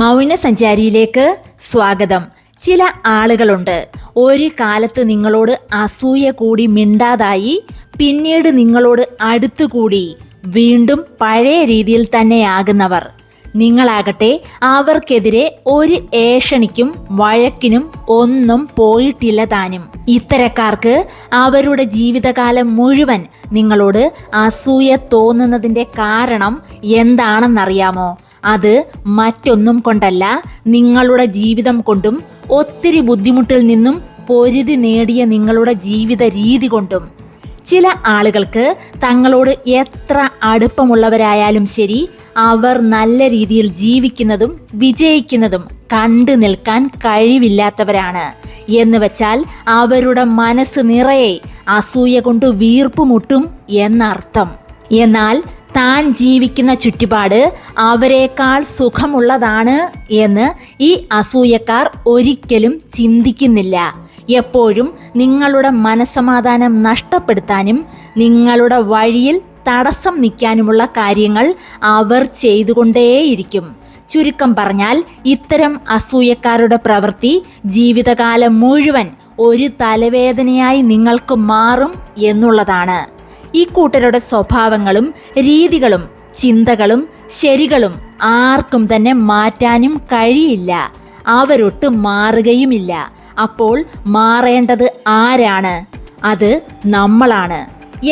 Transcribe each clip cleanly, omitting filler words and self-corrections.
മൗനസഞ്ചാരിയിലേക്ക് സ്വാഗതം. ചില ആളുകളുണ്ട്, ഒരു കാലത്ത് നിങ്ങളോട് അസൂയ കൂടി മിണ്ടാതായി, പിന്നീട് നിങ്ങളോട് അടുത്തുകൂടി വീണ്ടും പഴയ രീതിയിൽ തന്നെയാകുന്നവർ. നിങ്ങളാകട്ടെ അവർക്കെതിരെ ഒരു ഏഷണിക്കും വഴക്കിനും ഒന്നും പോയിട്ടില്ല താനും. ഇത്തരക്കാർക്ക് അവരുടെ ജീവിതകാലം മുഴുവൻ നിങ്ങളോട് അസൂയ തോന്നുന്നതിൻ്റെ കാരണം എന്താണെന്നറിയാമോ? അത് മറ്റൊന്നും കൊണ്ടല്ല, നിങ്ങളുടെ ജീവിതം കൊണ്ടും ഒത്തിരി ബുദ്ധിമുട്ടിൽ നിന്നും പൊരുതി നേടിയ നിങ്ങളുടെ ജീവിത രീതി കൊണ്ടും. ചില ആളുകൾക്ക് തങ്ങളോട് എത്ര അടുപ്പമുള്ളവരായാലും ശരി, അവർ നല്ല രീതിയിൽ ജീവിക്കുന്നതും വിജയിക്കുന്നതും കണ്ടു നിൽക്കാൻ കഴിവില്ലാത്തവരാണ്. എന്ന് വെച്ചാൽ അവരുടെ മനസ്സ് നിറയെ അസൂയ കൊണ്ട് വീർപ്പുമുട്ടും എന്നർത്ഥം. എന്നാൽ താൻ ജീവിക്കുന്ന ചുറ്റുപാട് അവരെക്കാൾ സുഖമുള്ളതാണ് എന്ന് ഈ അസൂയക്കാർ ഒരിക്കലും ചിന്തിക്കുന്നില്ല. എപ്പോഴും നിങ്ങളുടെ മനസ്സമാധാനം നഷ്ടപ്പെടുത്താനും നിങ്ങളുടെ വഴിയിൽ തടസ്സം നിൽക്കാനുമുള്ള കാര്യങ്ങൾ അവർ ചെയ്തുകൊണ്ടേയിരിക്കും. ചുരുക്കം പറഞ്ഞാൽ, ഇത്തരം അസൂയക്കാരുടെ പ്രവൃത്തി ജീവിതകാലം മുഴുവൻ ഒരു തലവേദനയായി നിങ്ങൾക്ക് മാറും എന്നുള്ളതാണ്. ഈ കൂട്ടരുടെ സ്വഭാവങ്ങളും രീതികളും ചിന്തകളും ശരികളും ആർക്കും തന്നെ മാറ്റാനും കഴിയില്ല. അവരൊട്ട് മാറുകയുമില്ല. അപ്പോൾ മാറേണ്ടത് ആരാണ്? അത് നമ്മളാണ്.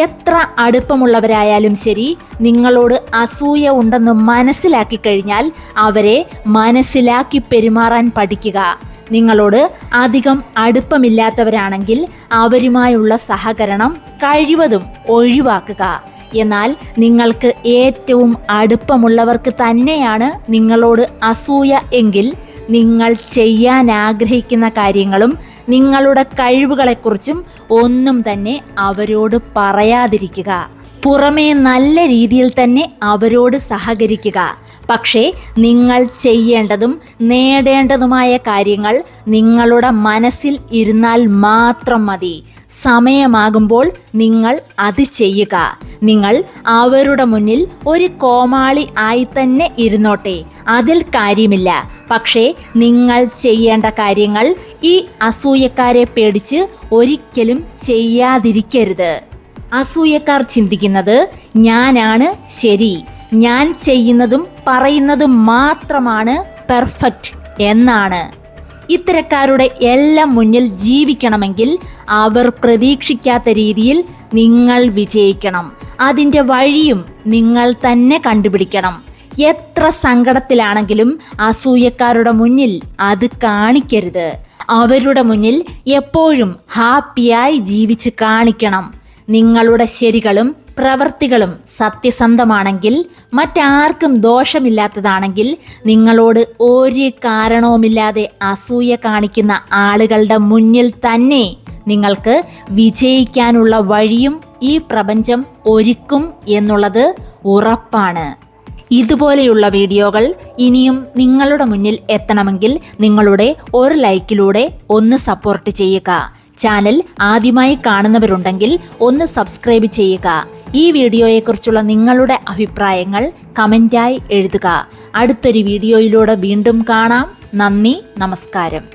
എത്ര അടുപ്പമുള്ളവരായാലും ശരി, നിങ്ങളോട് അസൂയ ഉണ്ടെന്ന് മനസ്സിലാക്കി കഴിഞ്ഞാൽ അവരെ മനസ്സിലാക്കി പെരുമാറാൻ പഠിക്കുക. നിങ്ങളോട് അധികം അടുപ്പമില്ലാത്തവരാണെങ്കിൽ അവരുമായുള്ള സഹകരണം കഴിവതും ഒഴിവാക്കുക. എന്നാൽ നിങ്ങൾക്ക് ഏറ്റവും അടുപ്പമുള്ളവർക്ക് തന്നെയാണ് നിങ്ങളോട് അസൂയ എങ്കിൽ, നിങ്ങൾ ചെയ്യാൻ ആഗ്രഹിക്കുന്ന കാര്യങ്ങളും നിങ്ങളുടെ കഴിവുകളെക്കുറിച്ചും ഒന്നും തന്നെ അവരോട് പറയാതിരിക്കുക. പുറമേ നല്ല രീതിയിൽ തന്നെ അവരോട് സഹകരിക്കുക. പക്ഷേ നിങ്ങൾ ചെയ്യേണ്ടതും നേടേണ്ടതുമായ കാര്യങ്ങൾ നിങ്ങളുടെ മനസ്സിൽ ഇരുന്നാൽ മാത്രം മതി. സമയമാകുമ്പോൾ നിങ്ങൾ അത് ചെയ്യുക. നിങ്ങൾ അവരുടെ മുന്നിൽ ഒരു കോമാളി ആയി തന്നെ ഇരുന്നോട്ടെ, അതിൽ കാര്യമില്ല. പക്ഷേ നിങ്ങൾ ചെയ്യേണ്ട കാര്യങ്ങൾ ഈ അസൂയക്കാരെ പേടിച്ച് ഒരിക്കലും ചെയ്യാതിരിക്കരുത്. അസൂയക്കാർ ചിന്തിക്കുന്നത് ഞാനാണ് ശരി, ഞാൻ ചെയ്യുന്നതും പറയുന്നതും മാത്രമാണ് പെർഫെക്റ്റ് എന്നാണ്. ഇത്തരക്കാരുടെ എല്ലാം മുന്നിൽ ജീവിക്കണമെങ്കിൽ അവർ പ്രതീക്ഷിക്കാത്ത രീതിയിൽ നിങ്ങൾ വിജയിക്കണം. അതിൻ്റെ വഴിയും നിങ്ങൾ തന്നെ കണ്ടുപിടിക്കണം. എത്ര സങ്കടത്തിലാണെങ്കിലും അസൂയക്കാരുടെ മുന്നിൽ അത് കാണിക്കരുത്. അവരുടെ മുന്നിൽ എപ്പോഴും ഹാപ്പിയായി ജീവിച്ച് കാണിക്കണം. നിങ്ങളുടെ ശരികളും പ്രവൃത്തികളും സത്യസന്ധമാണെങ്കിൽ, മറ്റാർക്കും ദോഷമില്ലാത്തതാണെങ്കിൽ, നിങ്ങളോട് ഒരു കാരണവുമില്ലാതെ അസൂയ കാണിക്കുന്ന ആളുകളുടെ മുന്നിൽ തന്നെ നിങ്ങൾക്ക് വിജയിക്കാനുള്ള വഴിയും ഈ പ്രപഞ്ചം ഒരുക്കും എന്നുള്ളത് ഉറപ്പാണ്. ഇതുപോലെയുള്ള വീഡിയോകൾ ഇനിയും നിങ്ങളുടെ മുന്നിൽ എത്തണമെങ്കിൽ നിങ്ങളുടെ ഒരു ലൈക്കിലൂടെ ഒന്ന് സപ്പോർട്ട് ചെയ്യുക. ചാനൽ ആദ്യമായി കാണുന്നവരുണ്ടെങ്കിൽ ഒന്ന് സബ്സ്ക്രൈബ് ചെയ്യുക. ഈ വീഡിയോയെക്കുറിച്ചുള്ള നിങ്ങളുടെ അഭിപ്രായങ്ങൾ കമൻറ്റായി എഴുതുക. അടുത്തൊരു വീഡിയോയിലൂടെ വീണ്ടും കാണാം. നന്ദി, നമസ്കാരം.